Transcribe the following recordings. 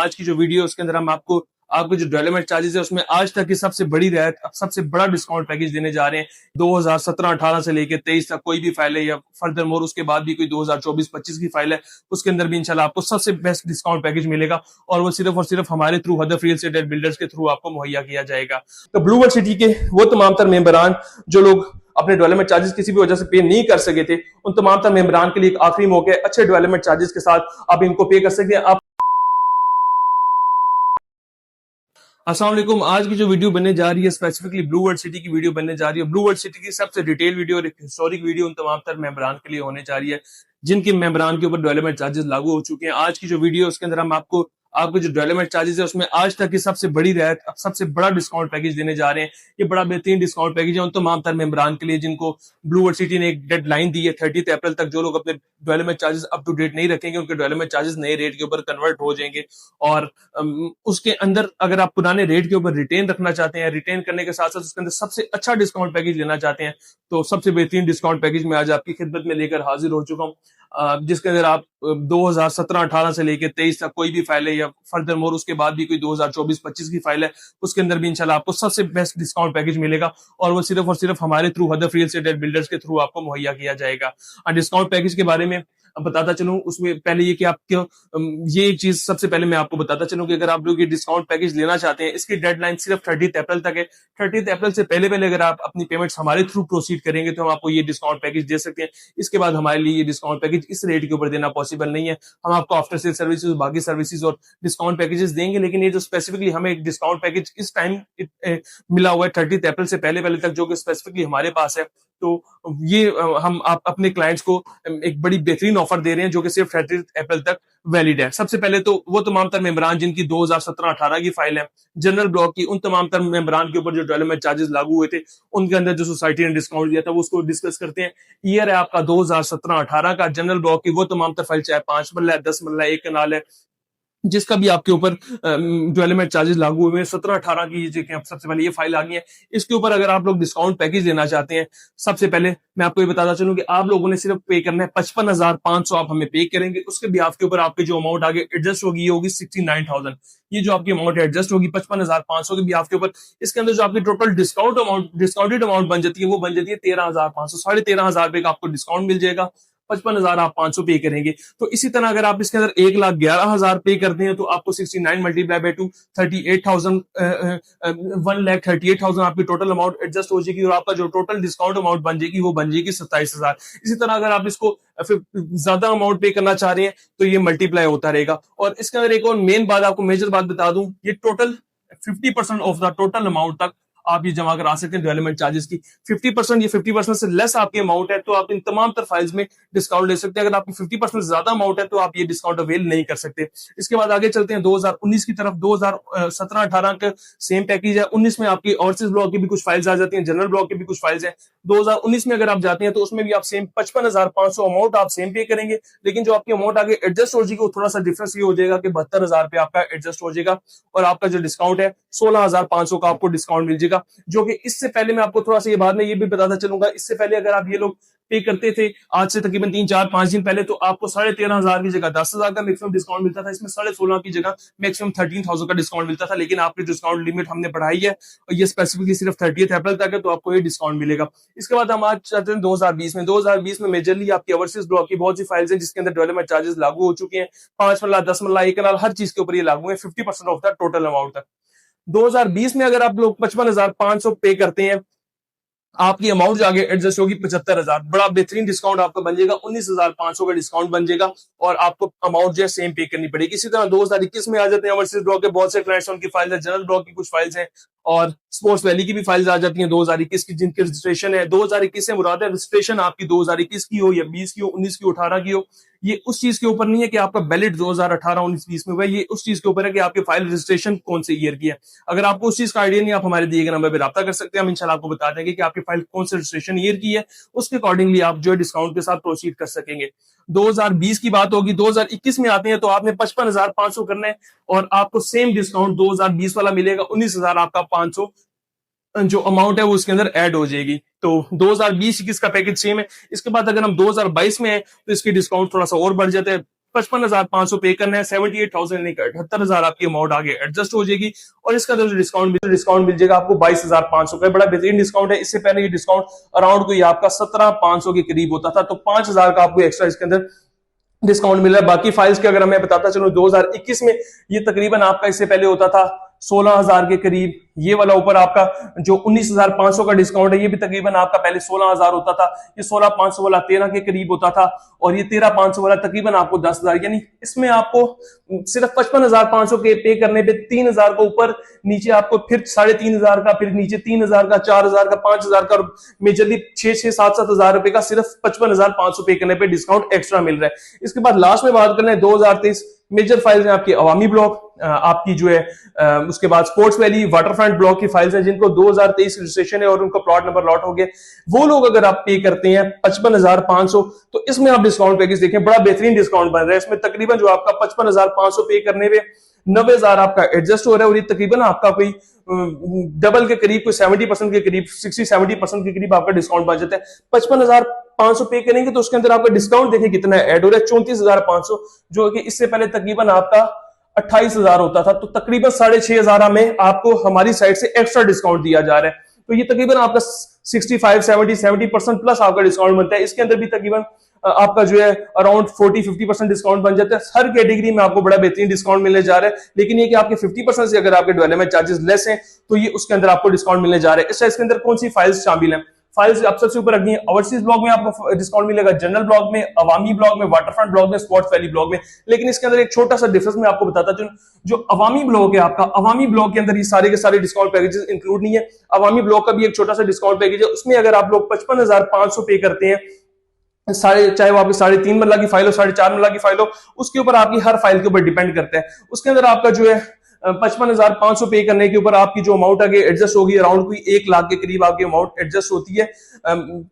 आज की जो वीडियो है उसके अंदर हम आपको जो डेवलपमेंट चार्जेस है उसमें आज तक की सबसे बड़ी रियायत, सबसे बड़ा डिस्काउंट पैकेज देने जा रहे हैं। 2017-18 से लेकर 23 तक कोई भी फाइल है या फर्दर मोर उसके बाद भी कोई 2024-25 की फाइल है, उसके अंदर भी इंशाल्लाह आपको सबसे बेस्ट डिस्काउंट पैकेज मिलेगा और वो सिर्फ और सिर्फ हमारे थ्रू हदफ रियल एस्टेट बिल्डर्स के थ्रू आपको मुहैया किया जाएगा। तो ब्लू वर्ल्ड सिटी के वो तमाम तर मेंबरान जो लोग अपने डेवलपमेंट चार्जेस किसी भी वजह से पे नहीं कर सके थे, उन तमाम तर मेंबरान के लिए एक आखिरी मौका है। अच्छे डेवलपमेंट चार्जेस के साथ आप इनको पे कर सकते हैं। आप अस्सलाम वालेकुम। आज की जो वीडियो बनने जा रही है स्पेसिफिकली ब्लू वर्ल्ड सिटी की वीडियो बनने जा रही है। ब्लू वर्ल्ड सिटी की सबसे डिटेल वीडियो और एक हिस्टोरिक वीडियो उन तमाम तर मेंबरान के लिए होने जा रही है जिनके मेंबरान के ऊपर डेवलपमेंट चार्जेस लागू हो चुके हैं। आज की जो वीडियो उसके अंदर हम आपको जो डेवलपमेंट चार्जेस है उसमें आज तक की सबसे बड़ी रियायत, सबसे बड़ा डिस्काउंट पैकेज देने जा रहे हैं। ये बड़ा बेहतरीन डिस्काउंट पैकेज है उन तमाम तर मेंबरान के लिए जिनको ब्लू वर्ल्ड सिटी ने एक डेडलाइन दी है 30 अप्रैल तक। जो लोग अपने development charges up to date नहीं रखेंगे उनके डेवलपमेंट चार्जेस नए रेट के ऊपर कन्वर्ट हो जाएंगे और उसके अंदर अगर आप पुराने रेट के ऊपर रिटेन रखना चाहते हैं, रिटेन करने के साथ साथ उसके अंदर सबसे अच्छा डिस्काउंट पैकेज लेना चाहते हैं, तो सबसे बेहतरीन डिस्काउंट पैकेज मैं आज आपकी खिदमत में लेकर हाजिर हो चुका हूँ, जिसके अंदर आप 2017-18 से लेकर 23 तक कोई भी फाइल है या फर्दर मोर उसके बाद भी कोई 2024-25 की फाइल है, उसके अंदर भी इंशाल्लाह आपको सबसे बेस्ट डिस्काउंट पैकेज मिलेगा और वो सिर्फ और सिर्फ हमारे थ्रू हदफ रियल एस्टेट बिल्डर्स के थ्रू आपको मुहैया किया जाएगा। डिस्काउंट पैकेज के बारे में बताता चलूं, उसमें पहले ये कि आपको ये एक चीज सबसे पहले मैं आपको बताता चलूं कि अगर आप लोग ये डिस्काउंट पैकेज लेना चाहते हैं, इसकी डेडलाइन सिर्फ 30 अप्रैल तक है। 30 अप्रैल से पहले पहले अगर आप अपनी पेमेंट्स हमारे थ्रू प्रोसीड करेंगे तो हम आपको ये डिस्काउंट पैकेज दे सकते हैं। इसके बाद हमारे लिए ये डिस्काउंट पैकेज इस रेट के ऊपर देना पॉसिबल नहीं है। हम आपको आफ्टर सेल सर्विसेज, बाकी सर्विसेज और डिस्काउंट पैकेजेस देंगे, लेकिन ये जो स्पेसिफिकली हमें एक डिस्काउंट पैकेज इस टाइम मिला हुआ है 30 अप्रैल से पहले पहले तक, जो कि स्पेसिफिकली हमारे पास है, तो ये हम आप अपने क्लाइंट्स को एक बड़ी बेहतरीन ऑफर दे रहे हैं जो कि सिर्फ 30 अप्रैल तक वैलिड है। सबसे पहले तो वो तमाम तर मेंबरान जिनकी 2017-18 की फाइल है जनरल ब्लॉक की, उन तमाम तर मेंबरान के ऊपर जो डेवलपमेंट चार्जेस लागू हुए थे उनके अंदर जो सोसाइटी ने डिस्काउंट दिया था वो उसको डिस्कस करते हैं। ईयर है आपका 2017-18 का। जनरल ब्लॉक की वो तमाम तर फाइल चाहे 5 मरला है, 10 मरला है, 1 कनाल है, जिसका भी आपके ऊपर डेवलपमेंट चार्जेस लागू हुए हैं 17-18 की सबसे पहले ये फाइल आ गई है। इसके ऊपर अगर आप लोग डिस्काउंट पैकेज लेना चाहते हैं, सबसे पहले मैं आपको ये बताता चलूं कि आप लोगों ने सिर्फ पे करना है 55,500 आप हमें पे करेंगे। उसके भी आपके ऊपर आपके जो अमाउंट आगे एडजस्ट होगी ये होगी 69,000। ये जो आपकी अमाउंट एडजस्ट होगी 55,500 की भी आपके ऊपर, इसके अंदर जो आपकी टोटल डिस्काउंटेड अमाउंट बन जाती है वो बन जाती है 13,500। 13,500 रुपए का आपको डिस्काउंट मिल जाएगा। 55,500 पे करेंगे। तो इसी तरह अगर आप इसके अंदर 1,11,000 पे करते हैं तो आपको 69 मल्टीप्लाई बाय 2 38,000 1,38,000 आपकी टोटल अमाउंट एडजस्ट हो जाएगी और आपका जो टोटल डिस्काउंट अमाउंट बन जाएगी वो बन जाएगी 27,000। इसी तरह अगर आप इसको फिर ज्यादा अमाउंट पे करना चाह रहे हैं तो ये मल्टीप्लाई होता रहेगा। और इसके अंदर एक और मेन बात, आपको मेजर बात बता दूं, ये total 50% of the total amount तक आप ये जमा करा सकते हैं डेवलपमेंट चार्जेस की। 50% ये 50% से लेस आपकी अमाउंट है तो आप इन तमाम तर फाइल्स में डिस्काउंट ले सकते हैं। अगर आपकी 50% ज्यादा अमाउंट है तो आप ये डिस्काउंट अवेल नहीं कर सकते। इसके बाद आगे चलते हैं 2019 की तरफ। 2017-18 का सेम पैकेज है। 19 में आपकी ओवरसीज ब्लॉक की भी कुछ फाइल्स आ जाती हैं, जनरल ब्लॉक की भी कुछ फाइल्स हैं। 2019 में अगर आप जाते हैं तो उसमें भी आप सेम 55,500 अमाउंट आप सेम पे करेंगे, लेकिन जो आपकी अमाउंट आगे एडजस्ट हो जाएगी वो थोड़ा सा डिफरेंस ये हो जाएगा कि 72,000 रुपए आपका एडजस्ट हो जाएगा और आपका जो डिस्काउंट है 16,500 का आपको डिस्काउंट मिल जाएगा। जो कि इससे पहले मैं आपको थोड़ा सा ये बाद में ये भी बताता चलूंगा, इससे पहले अगर आप ये लोग पे करते थे आज से तकरीबन 3-4-5 दिन पहले तो आपको 13,500 की जगह 10,000 का मैक्सिमम डिस्काउंट मिलता था। इसमें 16,500 की जगह मैक्सिमम 13,000 का डिस्काउंट मिलता था, लेकिन आपकी डिस्काउंट लिमिट हमने बढ़ाई है और ये स्पेसिफिकली सिर्फ 30 अप्रैल तक है, तो आपको ये डिस्काउंट मिलेगा। इसके बाद हम आज चलते हैं 2020 में। 2020 में मेजरली आपकी ओवरसीज ब्लॉक की बहुत सी फाइल्स हैं जिसके अंदर डेवलपमेंट चार्जेस लागू हो चुके हैं। 5 मरला, 10 मरला, 1 कनाल, हर चीज के ऊपर ये लागू है 50% ऑफ द टोटल अमाउंट तक। 2020 में अगर आप लोग 55,500 पे करते हैं, आपकी अमाउंट जो आगे एडजस्ट होगी 75,000। बड़ा बेहतरीन डिस्काउंट आपका बन जाएगा, 19,500 का डिस्काउंट बन जाएगा और आपको अमाउंट जो है सेम पे करनी पड़ेगी। इसी तरह 2021 में आ जाते हैं ओवरसीज ब्लॉक के बहुत से क्लाइंट्स, उनकी फाइल्स है, जनरल ब्लॉक की कुछ फाइल्स हैं और स्पोर्ट्स वैली की भी फाइल्स आ जाती हैं 2021 की, जिनकी रजिस्ट्रेशन है 2021 से मुराद है रजिस्ट्रेशन आपकी 2021 की हो या 20 की हो, 19 की, 18 की हो। ये उस चीज के ऊपर नहीं है कि आपका बैलेट 2018, 19, 20 में हुआ, ये उस चीज के ऊपर है कि आपकी फाइल रजिस्ट्रेशन कौन से ईयर की है। अगर आपको उस चीज का आइडिया नहीं, आप हमारे दिए गए नंबर पर राब्ता कर सकते हैं, हम इंशाल्लाह आपको बता देंगे कि आपकी फाइल कौन से रजिस्ट्रेशन ईयर की है, उसके अकॉर्डिंगली आप जो है डिस्काउंट के साथ प्रोसीड कर सकेंगे। 2020 की बात होगी। 2021 में आते हैं तो आपने 55,500 करना है और आपको सेम डिस्काउंट 2020 वाला मिलेगा, 19,000 आपका 500 जो अमाउंट है वो उसके अंदर ऐड हो जाएगी। तो 2020-21 का पैकेज सेम है। इसके बाद अगर हम 2022 में है तो इसकी डिस्काउंट थोड़ा सा और बढ़ जाता है, 55,500 पे करना है, 78,000 नहीं, 78,000 आपकी अमाउंट आगे एडजस्ट हो जाएगी। और इसका जो डिस्काउंट मिल जाएगा आपको 22,500 का, बड़ा बेहतरीन डिस्काउंट है। इससे पहले ये डिस्काउंट अराउंड कोई आपका 17,500 के करीब होता था, तो 5,000 का आपको एक्स्ट्रा इसके अंदर डिस्काउंट मिल रहा है। बाकी फाइल्स के अगर मैं बताता चलूं 2021 में ये तकरीबन आपका इससे पहले होता था 16,000 के करीब। ये वाला ऊपर आपका जो 19,500 का डिस्काउंट है ये भी तकरीबन आपका पहले 16,000 होता था, ये 16,500 वाला 13 के करीब होता था, और ये 13,500 वाला तकरीबन आपको 10,000, यानी इसमें आपको सिर्फ 55,500 के पे करने पे 3,000 को ऊपर नीचे आपको फिर 3,500 का, फिर नीचे 3,000 का, 4,000 का, 5,000 का, और मेजरली 6,000-7,000 रुपए का सिर्फ 55,500 पे करने पे डिस्काउंट एक्स्ट्रा मिल रहा है। इसके बाद लास्ट में बात करना है 2023 मेजर फाइल्स हैं आपकी अवामी ब्लॉक, आपकी जो है उसके बाद स्पोर्ट्स वैली, वाटरफ्रंट ब्लॉक की फाइल्स हैं जिनको 2023 रजिस्ट्रेशन है और उनका प्लॉट नंबर लॉट हो गया। वो लोग अगर आप पे करते हैं 55,500, तो इसमें आप डिस्काउंट पैकेज देखें, बड़ा बेहतरीन डिस्काउंट बन रहा है। इसमें तकरीबन जो आपका 55,500 पे करने पे 90,000 आपका एडजस्ट हो रहा है, और ये तकरीबन आपका कोई डबल के करीब, कोई 70% के करीब, 60-70% के करीब आपका डिस्काउंट बन जाता है। 55,500 पे करेंगे तो उसके अंदर आपका डिस्काउंट देखिए कितना ऐड हो रहा है, 34,500, जो कि इससे पहले तकरीबन आपका 28,000 होता था। तो तकरीबन 6,500 में आपको हमारी साइड से एक्स्ट्रा डिस्काउंट दिया जा रहा है। तो ये तकरीबन आपका 65-70% प्लस आपका डिस्काउंट बनता है। इसके अंदर भी तकरीबन आपका जो है अराउंड 40-50% डिस्काउंट बन जाता है। हर कैटेगरी में आपको बड़ा बेहतरीन डिस्काउंट मिलने जा रहा है, लेकिन ये कि आपके 50% से अगर आपके डेवलपमेंट चार्जेस लेस हैं तो ये उसके अंदर आपको डिस्काउंट मिलने जा रहा है। इसके अंदर कौन सी फाइल्स शामिल हैं? फाइल्स आप सबसे ऊपर रखनी है, ओवरसीज ब्लॉक में आपको डिस्काउंट मिलेगा, जनरल ब्लॉक में, अवामी ब्लॉक में, वाटरफ्रंट ब्लॉक में, स्पोर्ट्स वैली ब्लॉक में। लेकिन इसके अंदर एक छोटा सा डिफरेंस मैं आपको बताता चलूं, जो अवामी ब्लॉक है आपका, अवामी ब्लॉक के अंदर ये सारे के सारे डिस्काउंट पैकेजेस इंक्लूड नहीं है। अवामी ब्लॉक का भी एक छोटा सा डिस्काउंट पैकेज है, उसमें अगर आप लोग 55,500 पे करते हैं, चाहे वो आपकी 3.5 मरला की फाइल हो, 4.5 मरला की फाइल हो, उसके ऊपर आपकी हर फाइल के ऊपर डिपेंड करता है। उसके अंदर आपका जो है 55,500 पे करने के ऊपर आपकी जो अमाउंट आगे एडजस्ट होगी अराउंड कोई 1 लाख के करीब आपकी अमाउंट एडजस्ट होती है,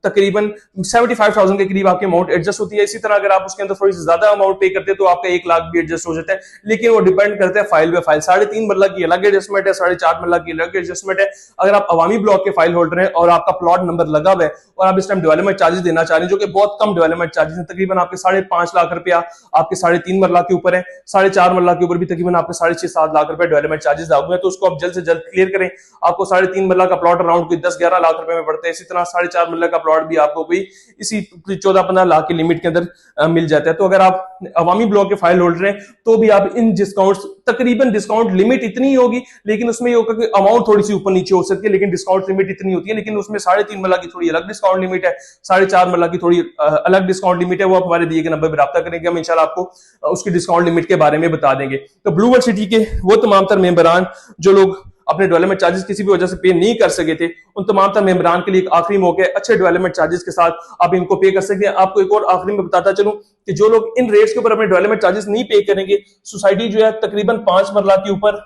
तकरीबन 75,000 के करीब आपकी अमाउंट एडजस्ट होती है। इसी तरह अगर आप उसके अंदर थोड़ी सी ज्यादा अमाउंट पे करते हैं तो आपका 1 लाख भी एडजस्ट हो जाता है, लेकिन वो डिपेंड करता है फाइल पे फाइल। 3.5 मरला की अलग एडजस्टमेंट है, 4.5 मरला की अलग एडजस्टमेंट है। अगर आप अवामी ब्लॉक के फाइल होल्डर हैं और आपका प्लॉट नंबर लगा हुआ है और आप इस टाइम डेवलपमेंट चार्जेस देना चाह रहे हैं, जो कि बहुत कम डेवलपमेंट चार्जेस हैं, तकरीबन आपके 5.5 लाख रुपया आपके 3.5 मरला के ऊपर है, 4.5 मरला के ऊपर भी तकरीबन आपके 6.5-7 लाख रुपए डेवलपमेंट चार्जेस लागू है, तो उसको आप जल्द से जल्द क्लियर करें। आपको 3.5 मरला का प्लॉट अराउंड कोई 10-11 लाख रुपए में पड़ता है। इसी तरह 4.5 मरला का प्लॉट भी आपको कोई इसी 14-15 लाख की लिमिट के अंदर मिल जाता है। तो अगर आप अवामी ब्लॉक के फाइल होल्डर हैं तो भी आप इन डिस्काउंट्स, तकरीबन डिस्काउंट लिमिट इतनी होगी, लेकिन उसमें ये होगा कि अमाउंट थोड़ी सी ऊपर नीचे हो सकती है, लेकिन डिस्काउंट लिमिट इतनी होती है। लेकिन उसमें 3.5 मरला की थोड़ी अलग डिस्काउंट लिमिट है, 4.5 मरला की थोड़ी अलग डिस्काउंट लिमिट है। वो आप हमारे दिए गए नंबर पर राब्ता करेंगे, हम इंशाल्लाह आपको उसकी डिस्काउंट लिमिट के बारे में बता देंगे। तो ब्लू वर्ल्ड सिटी के वो तमाम तर मेंबरान जो लोग अपने डेवलपमेंट चार्जेस किसी भी वजह से पे नहीं कर सके थे, उन तमाम तर मेंबरान के लिए एक आखिरी मौका है, अच्छे डेवलपमेंट चार्जेस के साथ आप इनको पे कर सकते हैं। आपको एक और आखिरी में बताता चलूं कि जो लोग इन रेट्स के ऊपर अपने डेवलपमेंट चार्जेस नहीं पे करेंगे, सोसाइटी जो है तकरीबन 5 मरला के ऊपर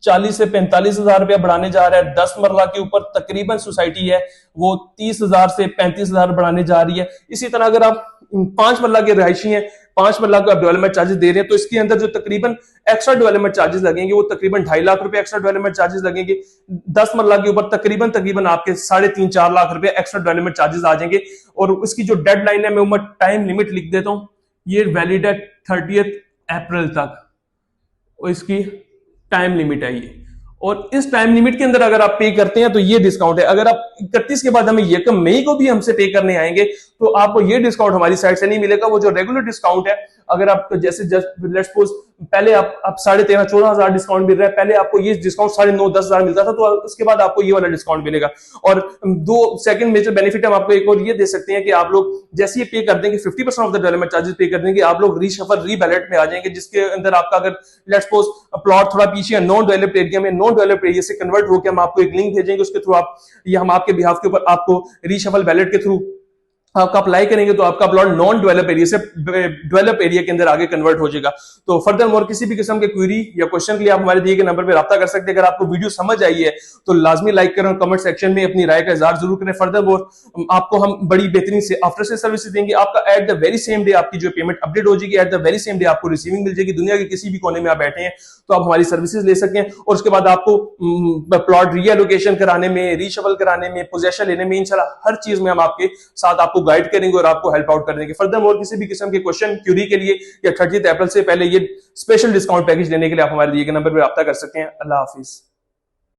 40 से 45,000 रुपया बढ़ाने जा रहा है। 10 मरला के ऊपर तकरीबन सोसाइटी है वो 30,000 से 35,000 बढ़ाने जा रही है। इसी तरह अगर आप 5 मरला के रहायशी हैं, 5 मरला को आप डेवलपमेंट चार्जेस दे रहे हैं, तो इसके अंदर जो तकरीबन एक्स्ट्रा डेवलपमेंट चार्जेस लगेंगे वो तकरीबन 2.5 लाख रुपए एक्स्ट्रा डेवलपमेंट चार्जेस लगेंगे। 10 मरला के ऊपर तकरीबन आपके 3.5-4 लाख रुपए एक्स्ट्रा डेवलपमेंट चार्जेस आ जाएंगे। और उसकी जो डेडलाइन है, मैं टाइम लिमिट लिख देता हूं, ये वैलिड है 30 अप्रैल तक, और इसकी टाइम लिमिट है ये। और इस टाइम लिमिट के अंदर अगर आप पे करते हैं तो ये डिस्काउंट है। अगर आप 31 के बाद हमें 1 मई को भी हमसे पे करने आएंगे तो आपको ये डिस्काउंट हमारी साइड से नहीं मिलेगा। वो जो रेगुलर डिस्काउंट है, अगर आप जैसे लेट्स सपोज पहले आप 13,500-14,000 डिस्काउंट मिल रहा है, पहले आपको ये डिस्काउंट 9,500-10,000 मिलता था, तो उसके बाद आपको ये वाला डिस्काउंट मिलेगा। और दो सेकंड मेजर बेनिफिट हम आपको एक और ये दे सकते हैं कि आप लोग जैसे ये पे कर देंगे, 50% ऑफ द डेवलपमेंट चार्जेस पे कर देंगे, आप लोग रीशफल रीबैलेट में आ जाएंगे, जिसके अंदर आपका अगर लेट्स सपोज प्लॉट थोड़ा पीछे है नॉन डेवलप्ड एरिया में, नॉन डेवलप्ड एरिया से कन्वर्ट होकर हम आपको एक लिंक भेजेंगे, उसके थ्रू आप या हम आपके बिहाफ के ऊपर आपको रीशफल बैलेट के थ्रू आपका अप्लाई करेंगे तो आपका प्लॉट नॉन डेवलप एरिया से डेवलप एरिया के अंदर आगे कन्वर्ट हो जाएगा। तो फर्दर मोर किसी भी किस्म के क्वेरी या क्वेश्चन के लिए आप हमारे दिए गए नंबर पर राब्ता कर सकते हैं। अगर आपको वीडियो समझ आई है तो लाजमी लाइक करें, कमेंट सेक्शन में अपनी राय का इजहार जरूर करें। फर्दर मोर आपको हम बड़ी बेहतरीन से आफ्टर सेल सर्विसेज देंगे। आपका at the very same day आपकी जो पेमेंट अपडेट हो जाएगी, at the very same day आपको रिसीविंग मिल जाएगी। दुनिया के किसी भी कोने में आप बैठे हैं तो आप हमारी सर्विसेज ले सकें। और उसके बाद आपको प्लॉट रीएलोकेशन कराने में, रीशफल कराने में, पोजेशन लेने में, इंशाल्लाह हर चीज में हम आपके साथ आपको गाइड करेंगे और आपको हेल्प आउट कर देंगे। फर्दर मोर किसी भी किस्म के क्वेश्चन क्यूरी के लिए या 30 अप्रैल से पहले ये स्पेशल डिस्काउंट पैकेज लेने के लिए आप हमारे दिए गए नंबर पर रब्ता कर सकते हैं। अल्लाह हाफिज।